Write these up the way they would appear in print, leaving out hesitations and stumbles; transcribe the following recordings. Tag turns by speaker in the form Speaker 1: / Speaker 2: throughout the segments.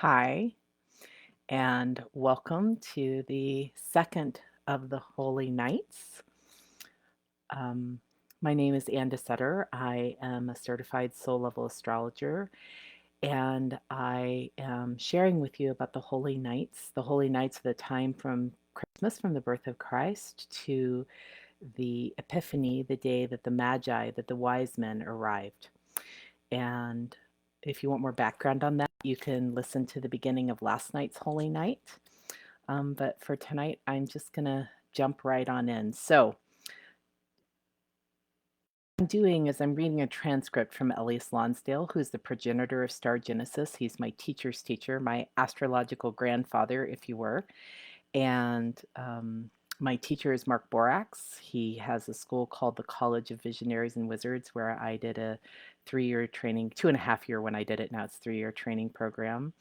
Speaker 1: Hi, and welcome to the second of the Holy Nights. Um, my name is DeSutter. I am a certified soul level astrologer, and I am sharing with you about the Holy Nights. The Holy Nights are the time from Christmas, from the birth of Christ, to the Epiphany, the day that the Magi, that the wise men arrived. And if you want more background on that, you can listen to the beginning of last night's Holy Night. But for tonight, I'm just going to jump right on in. So, what I'm doing is I'm reading a transcript from Ellias Lonsdale, who's the progenitor of Star Genesis. He's my teacher's teacher, my astrological grandfather, if you were. And my teacher is Mark Borax. He has a school called the College of Visionaries and Wizards, where I did a 3-year training, 2.5 year when I did it. Now it's 3-year training program.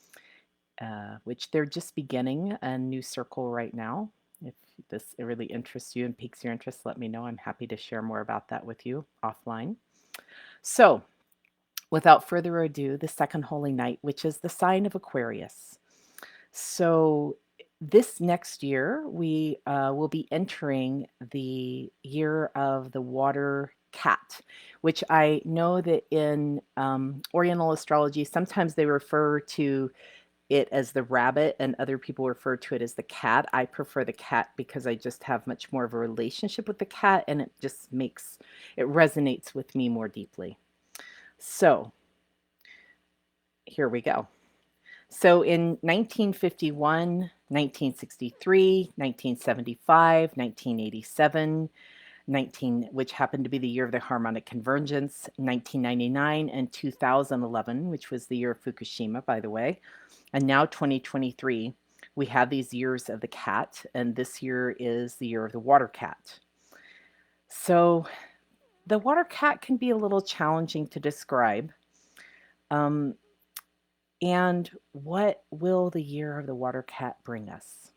Speaker 1: Which they're just beginning a new circle right now. If this really interests you and piques your interest, let me know. I'm happy to share more about that with you offline. So, without further ado, the second holy night, which is the sign of Aquarius. So, this next year, we will be entering the year of the water cat, which I know that in Oriental astrology, sometimes they refer to it as the rabbit and other people refer to it as the cat. I prefer the cat because I just have much more of a relationship with the cat and it resonates with me more deeply. So here we go. So in 1951, 1963, 1975, 1987, 19, which happened to be the year of the harmonic convergence, 1999 and 2011, which was the year of Fukushima, by the way, and now 2023, we have these years of the cat, and this year is the year of the water cat. So the water cat can be a little challenging to describe. And what will the year of the water cat bring us?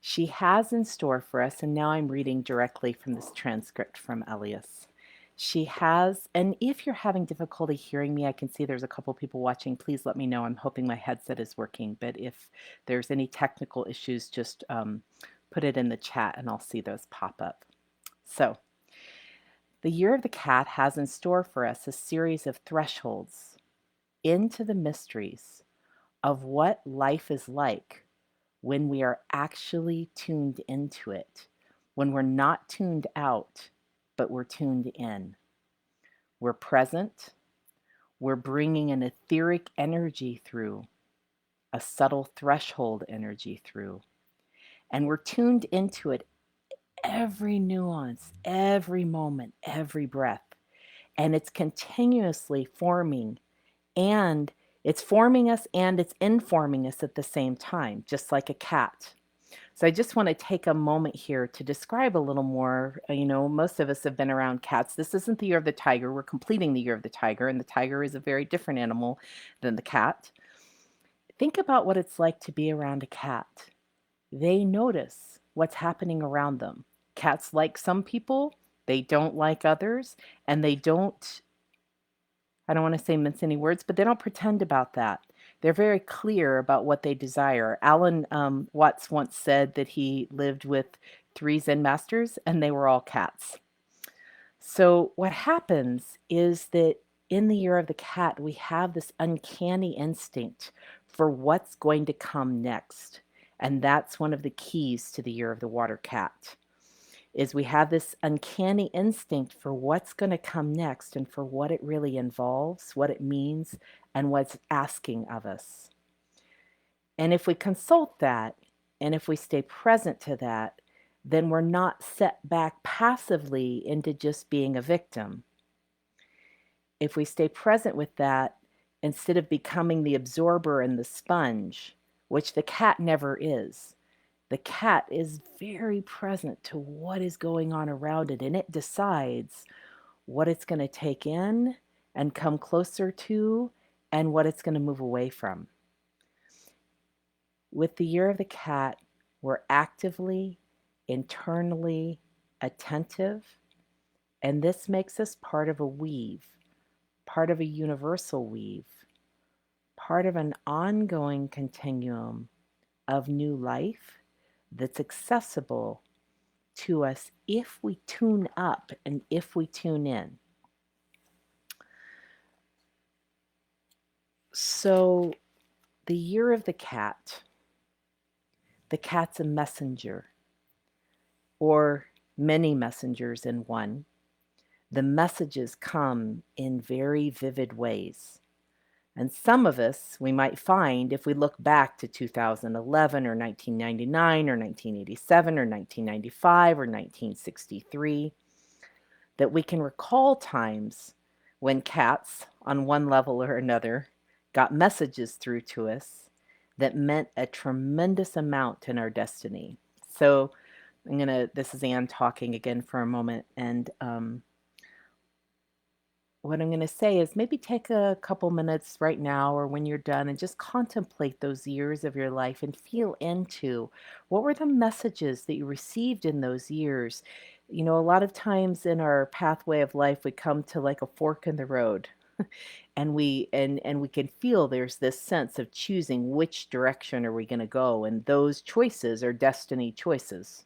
Speaker 1: She has in store for us, and now I'm reading directly from this transcript from Elias. She has, and if you're having difficulty hearing me, I can see there's a couple people watching. Please let me know. I'm hoping my headset is working, but if there's any technical issues, just put it in the chat and I'll see those pop up. So, the Year of the Cat has in store for us a series of thresholds into the mysteries of what life is like when we are actually tuned into it, when we're not tuned out, but we're tuned in. We're present, we're bringing an etheric energy through, a subtle threshold energy through, and we're tuned into it every nuance, every moment, every breath. And it's continuously forming, and it's forming us and it's informing us at the same time, just like a cat. So I just want to take a moment here to describe a little more. Most of us have been around cats. This isn't the year of the tiger. We're completing the year of the tiger, and the tiger is a very different animal than the cat. Think about what it's like to be around a cat. They notice what's happening around them. Cats like some people, they don't like others, and they don't, I don't want to say mince any words, but they don't pretend about that. They're very clear about what they desire. Alan Watts once said that he lived with 3 Zen masters and they were all cats. So, what happens is that in the year of the cat, we have this uncanny instinct for what's going to come next. And that's one of the keys to the year of the water cat is we have this uncanny instinct for what's going to come next and for what it really involves, what it means, and what's asking of us. And if we consult that, and if we stay present to that, then we're not set back passively into just being a victim. If we stay present with that, instead of becoming the absorber and the sponge, which the cat never is, the cat is very present to what is going on around it, and it decides what it's going to take in and come closer to and what it's going to move away from. With the year of the cat, we're actively, internally attentive, and this makes us part of a weave, part of a universal weave, part of an ongoing continuum of new life that's accessible to us if we tune up and if we tune in. So, the year of the cat's a messenger, or many messengers in one. The messages come in very vivid ways. And some of us, we might find, if we look back to 2011 or 1999 or 1987 or 1995 or 1963, that we can recall times when cats, on one level or another, got messages through to us that meant a tremendous amount in our destiny. So this is Anne talking again for a moment, and what I'm going to say is maybe take a couple minutes right now or when you're done and just contemplate those years of your life and feel into what were the messages that you received in those years. You know, a lot of times in our pathway of life, we come to like a fork in the road. And we can feel there's this sense of choosing which direction are we going to go, and those choices are destiny choices.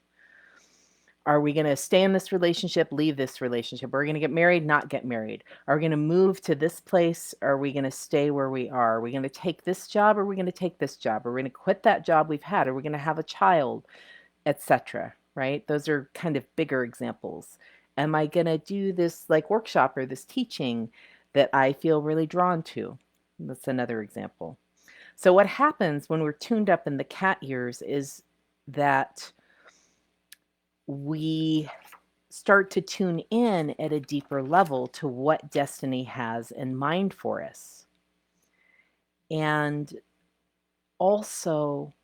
Speaker 1: Are we going to stay in this relationship, leave this relationship? Are we going to get married, not get married? Are we going to move to this place? Or are we going to stay where we are? Are we going to take this job? Or are we going to take this job? Are we going to quit that job we've had? Are we going to have a child, etc.? Right? Those are kind of bigger examples. Am I going to do this like workshop or this teaching that I feel really drawn to? That's another example. So what happens when we're tuned up in the cat years is that we start to tune in at a deeper level to what destiny has in mind for us. And also,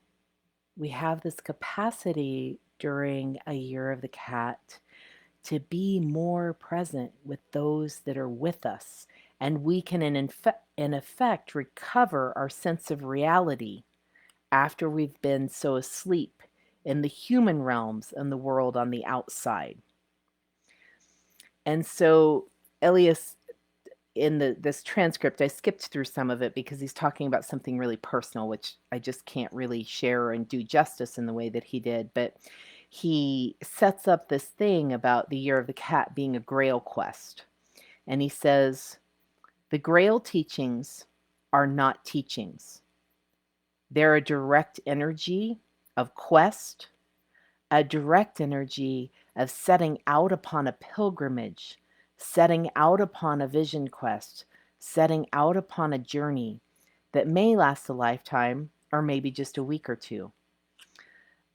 Speaker 1: we have this capacity during a year of the cat to be more present with those that are with us. And we can, in effect, recover our sense of reality after we've been so asleep in the human realms and the world on the outside. And so Elias, in this transcript, I skipped through some of it because he's talking about something really personal, which I just can't really share and do justice in the way that he did. But he sets up this thing about the year of the cat being a grail quest. And he says, the grail teachings are not teachings. They're a direct energy of quest, a direct energy of setting out upon a pilgrimage, setting out upon a vision quest, setting out upon a journey that may last a lifetime or maybe just a week or two.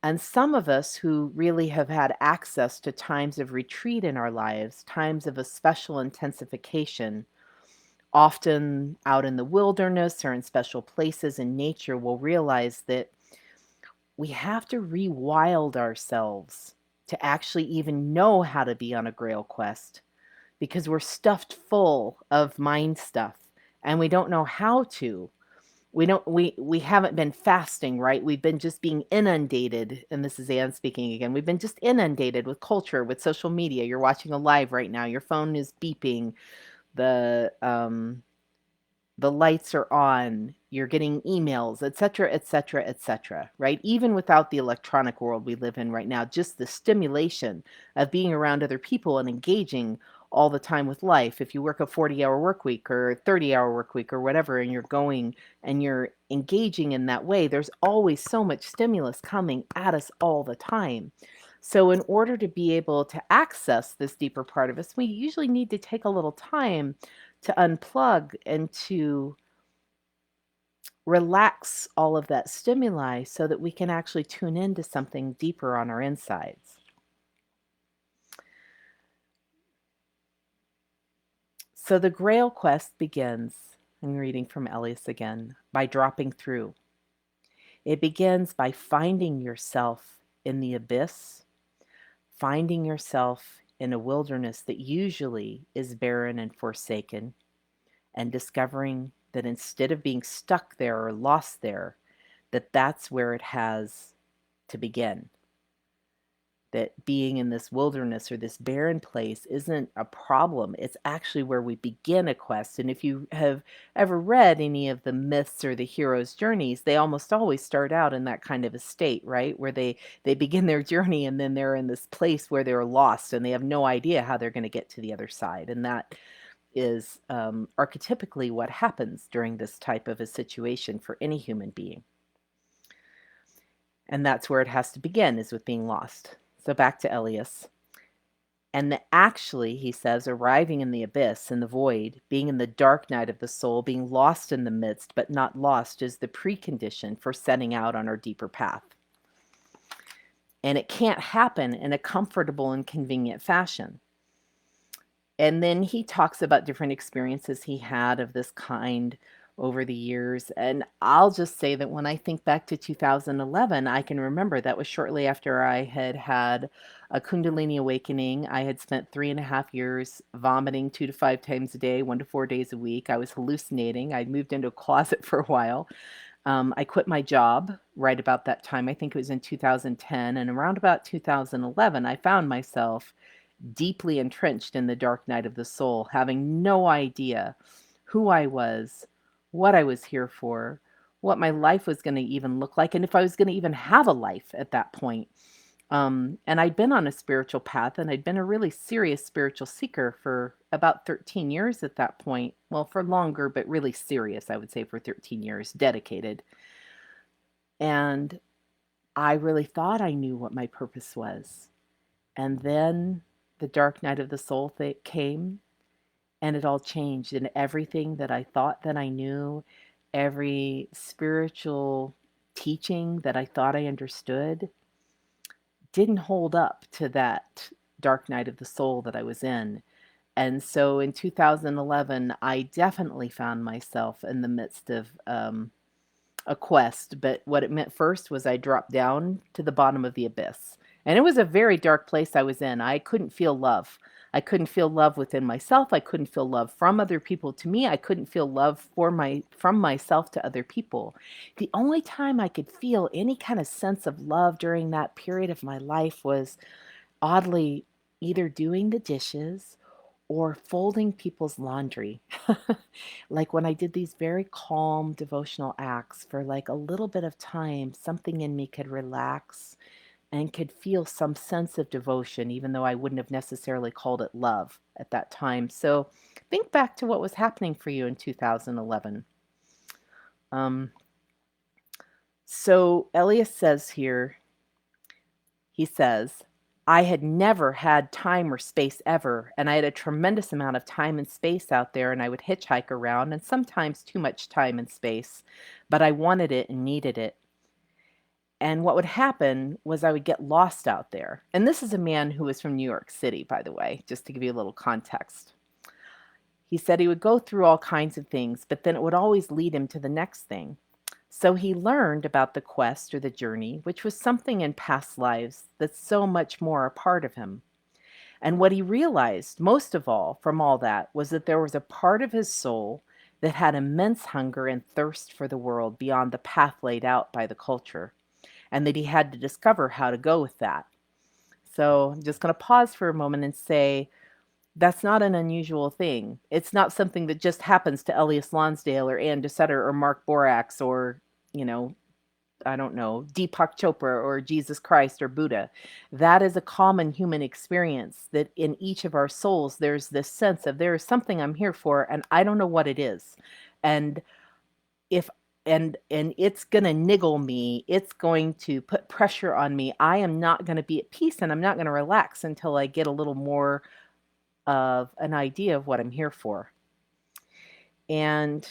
Speaker 1: And some of us who really have had access to times of retreat in our lives, times of a special intensification, often out in the wilderness or in special places in nature, will realize that we have to rewild ourselves to actually even know how to be on a grail quest, because we're stuffed full of mind stuff and we don't know how to. We haven't been fasting, right? We've been just being inundated, and this is Anne speaking again. We've been just inundated with culture, with social media. You're watching a live right now. Your phone is beeping. The lights are on, you're getting emails, etc., etc., etc., right? Even without the electronic world we live in right now, just the stimulation of being around other people and engaging all the time with life. If you work a 40-hour work week or 30-hour work week or whatever, and you're going and you're engaging in that way, there's always so much stimulus coming at us all the time. So in order to be able to access this deeper part of us, we usually need to take a little time to unplug and to relax all of that stimuli so that we can actually tune into something deeper on our insides. So the Grail quest begins, I'm reading from Ellias again, by dropping through. It begins by finding yourself in the abyss, finding yourself in a wilderness that usually is barren and forsaken, and discovering that instead of being stuck there or lost there, that's where it has to begin. that being in this wilderness or this barren place isn't a problem. It's actually where we begin a quest. And if you have ever read any of the myths or the hero's journeys, they almost always start out in that kind of a state, right? Where they begin their journey and then they're in this place where they're lost and they have no idea how they're going to get to the other side. And that is archetypically what happens during this type of a situation for any human being. And that's where it has to begin, is with being lost. So back to Elias. And actually, he says, arriving in the abyss, in the void, being in the dark night of the soul, being lost in the midst, but not lost, is the precondition for setting out on our deeper path. And it can't happen in a comfortable and convenient fashion. And then he talks about different experiences he had of this kind over the years. And I'll just say that when I think back to 2011, I can remember that was shortly after I had had a Kundalini awakening. I had spent 3.5 years vomiting 2 to 5 times a day, 1 to 4 days a week. I was hallucinating. I'd moved into a closet for a while. I quit my job right about that time. I think it was in 2010. And around about 2011, I found myself deeply entrenched in the dark night of the soul, having no idea who I was, what I was here for, what my life was going to even look like, and if I was going to even have a life at that point. And I'd been on a spiritual path, and I'd been a really serious spiritual seeker for about 13 years at that point. Well, for longer, but really serious, I would say, for 13 years, dedicated. And I really thought I knew what my purpose was. And then the dark night of the soul came, and it all changed. And everything that I thought that I knew, every spiritual teaching that I thought I understood, didn't hold up to that dark night of the soul that I was in. And so in 2011, I definitely found myself in the midst of a quest. But what it meant first was I dropped down to the bottom of the abyss. And it was a very dark place I was in. I couldn't feel love. I couldn't feel love within myself. I couldn't feel love from other people to me. I couldn't feel love from myself to other people. The only time I could feel any kind of sense of love during that period of my life was oddly either doing the dishes or folding people's laundry. Like when I did these very calm devotional acts for like a little bit of time, something in me could relax and could feel some sense of devotion, even though I wouldn't have necessarily called it love at that time. So think back to what was happening for you in 2011. So Elias says here, he says, I had never had time or space ever, and I had a tremendous amount of time and space out there, and I would hitchhike around, and sometimes too much time and space, but I wanted it and needed it. And what would happen was I would get lost out there. And this is a man who was from New York City, by the way, just to give you a little context. He said he would go through all kinds of things, but then it would always lead him to the next thing. So he learned about the quest or the journey, which was something in past lives that's so much more a part of him. And what he realized most of all from all that was that there was a part of his soul that had immense hunger and thirst for the world beyond the path laid out by the culture, and that he had to discover how to go with that. So I'm just going to pause for a moment and say, that's not an unusual thing. It's not something that just happens to Ellias Lonsdale or DeSutter or Mark Borax or, I don't know, Deepak Chopra or Jesus Christ or Buddha. That is a common human experience, that in each of our souls, there's this sense of there is something I'm here for and I don't know what it is. And it's going to niggle me. It's going to put pressure on me. I am not going to be at peace and I'm not going to relax until I get a little more of an idea of what I'm here for. And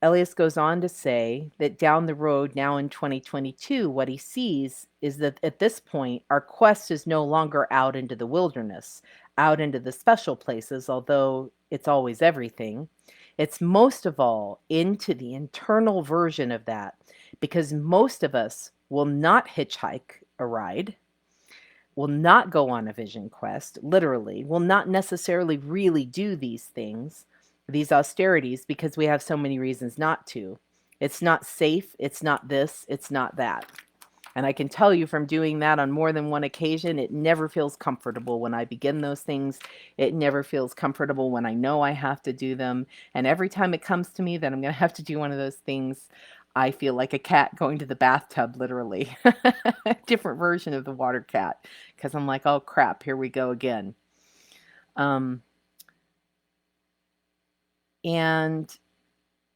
Speaker 1: Elias goes on to say that down the road now in 2022, what he sees is that at this point, our quest is no longer out into the wilderness, out into the special places, although it's always everything. It's most of all into the internal version of that, because most of us will not hitchhike a ride, will not go on a vision quest, literally, will not necessarily really do these things, these austerities, because we have so many reasons not to. It's not safe, it's not this, it's not that. And I can tell you from doing that on more than one occasion, it never feels comfortable when I begin those things. It never feels comfortable when I know I have to do them. And every time it comes to me that I'm going to have to do one of those things, I feel like a cat going to the bathtub, literally. Different version of the water cat, because I'm like, oh crap, here we go again. And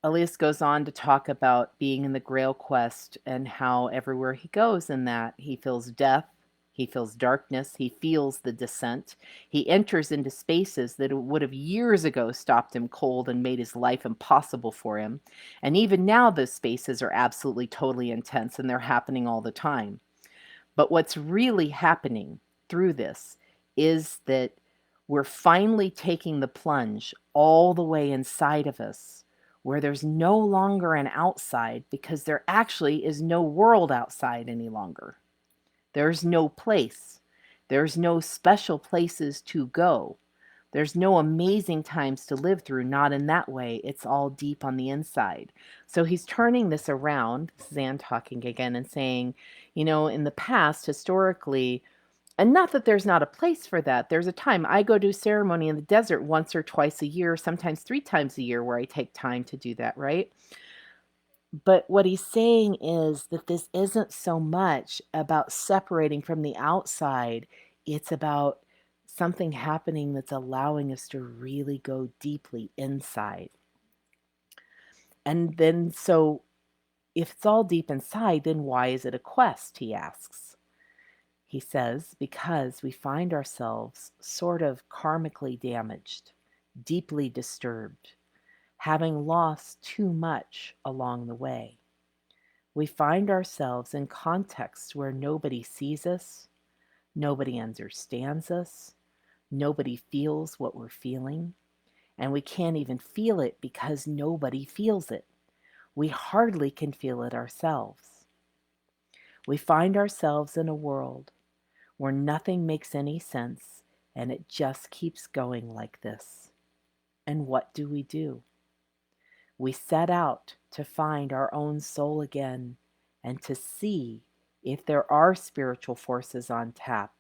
Speaker 1: Elias goes on to talk about being in the Grail quest and how everywhere he goes in that, he feels death, he feels darkness, he feels the descent. He enters into spaces that would have years ago stopped him cold and made his life impossible for him. And even now, those spaces are absolutely totally intense and they're happening all the time. But what's really happening through this is that we're finally taking the plunge all the way inside of us, where there's no longer an outside, because there actually is no world outside any longer. There's no place. There's no special places to go. There's no amazing times to live through, not in that way. It's all deep on the inside. So he's turning this around, Suzanne talking again, and saying, you know, in the past, historically, and not that there's not a place for that. There's a time I go to ceremony in the desert once or twice a year, sometimes 3 times a year, where I take time to do that, right? But what he's saying is that this isn't so much about separating from the outside, it's about something happening that's allowing us to really go deeply inside. And then, so if it's all deep inside, then why is it a quest? He asks. He says, because we find ourselves sort of karmically damaged, deeply disturbed, having lost too much along the way. We find ourselves in contexts where nobody sees us, nobody understands us, nobody feels what we're feeling, and we can't even feel it because nobody feels it. We hardly can feel it ourselves. We find ourselves in a world where nothing makes any sense and it just keeps going like this. And what do? We set out to find our own soul again and to see if there are spiritual forces on tap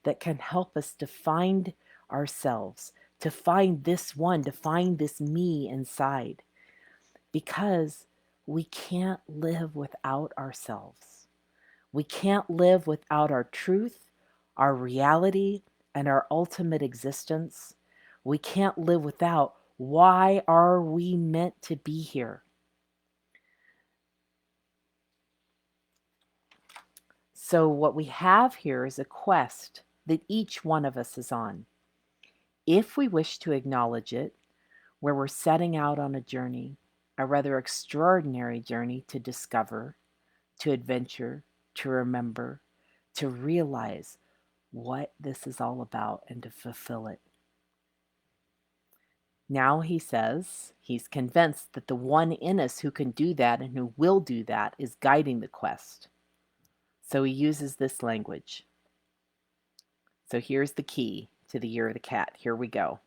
Speaker 1: that can help us to find ourselves, to find this one, to find this me inside. Because we can't live without ourselves. We can't live without our truth, our reality, and our ultimate existence. We can't live without why are we meant to be here? So what we have here is a quest that each one of us is on. If we wish to acknowledge it, where we're setting out on a journey, a rather extraordinary journey to discover, to adventure, to remember, to realize what this is all about and to fulfill it. Now he says he's convinced that the one in us who can do that and who will do that is guiding the quest. So he uses this language. So here's the key to the year of the cat. Here we go.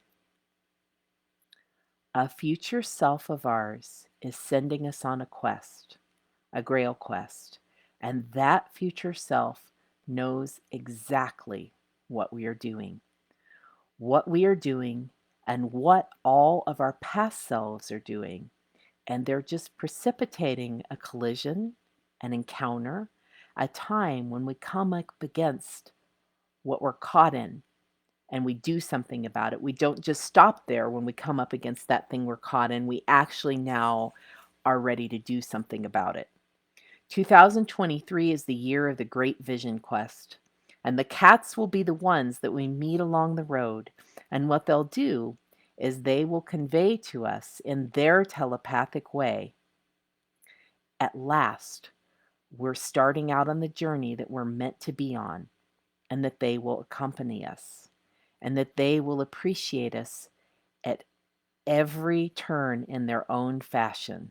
Speaker 1: A future self of ours is sending us on a quest, a grail quest, and that future self knows exactly what we are doing. What we are doing and what all of our past selves are doing. And they're just precipitating a collision, an encounter, a time when we come up against what we're caught in and we do something about it. We don't just stop there when we come up against that thing we're caught in. We actually now are ready to do something about it. 2023 is the year of the Great Vision Quest, and the cats will be the ones that we meet along the road. And what they'll do is they will convey to us in their telepathic way, at last, we're starting out on the journey that we're meant to be on, and that they will accompany us, and that they will appreciate us at every turn in their own fashion.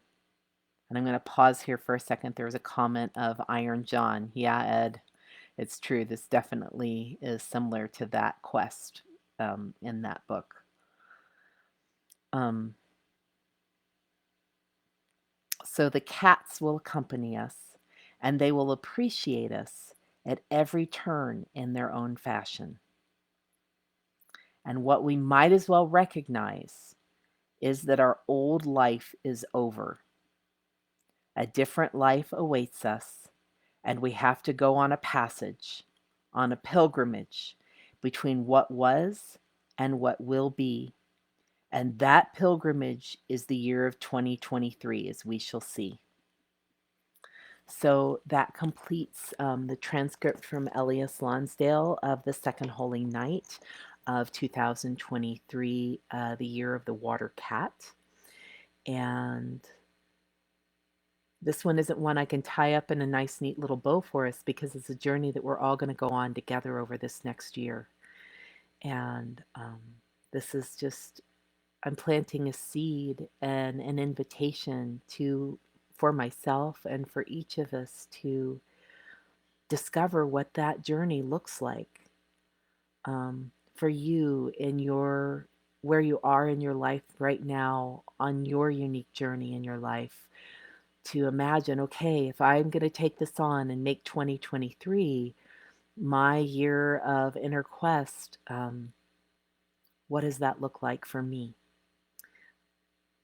Speaker 1: And I'm going to pause here for a second. There was a comment of Iron John. Yeah, Ed, it's true. This definitely is similar to that quest in that book. So the cats will accompany us, and they will appreciate us at every turn in their own fashion. And what we might as well recognize is that our old life is over. A different life awaits us, and we have to go on a passage, on a pilgrimage between what was and what will be. And that pilgrimage is the year of 2023, as we shall see. So that completes the transcript from Ellias Lonsdale of the Second Holy Night of 2023, the year of the water cat. And this one isn't one I can tie up in a nice, neat little bow for us, because it's a journey that we're all going to go on together over this next year. And this is just, I'm planting a seed and an invitation for myself and for each of us to discover what that journey looks like for you in where you are in your life right now, on your unique journey in your life. To imagine, okay, if I'm going to take this on and make 2023 my year of inner quest, what does that look like for me?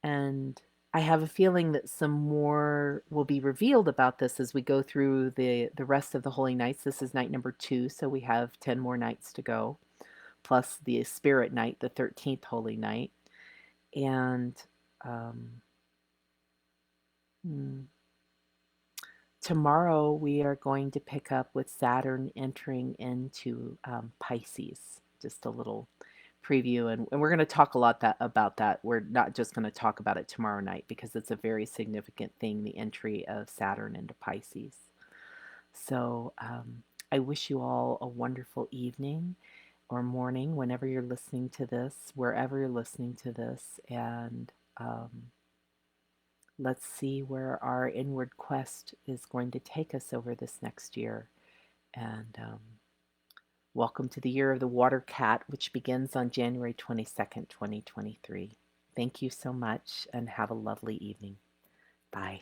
Speaker 1: And I have a feeling that some more will be revealed about this as we go through the rest of the Holy Nights. This is night number 2, so we have 10 more nights to go, plus the Spirit Night, the 13th Holy Night. And tomorrow we are going to pick up with Saturn entering into Pisces. Just a little preview, and we're going to talk a lot about that. We're not just going to talk about it tomorrow night, because it's a very significant thing, the entry of Saturn into Pisces. So I wish you all a wonderful evening or morning whenever you're listening to this, wherever you're listening to this, and let's see where our inward quest is going to take us over this next year. And welcome to the year of the water cat, which begins on January 22nd, 2023. Thank you so much, and have a lovely evening. Bye.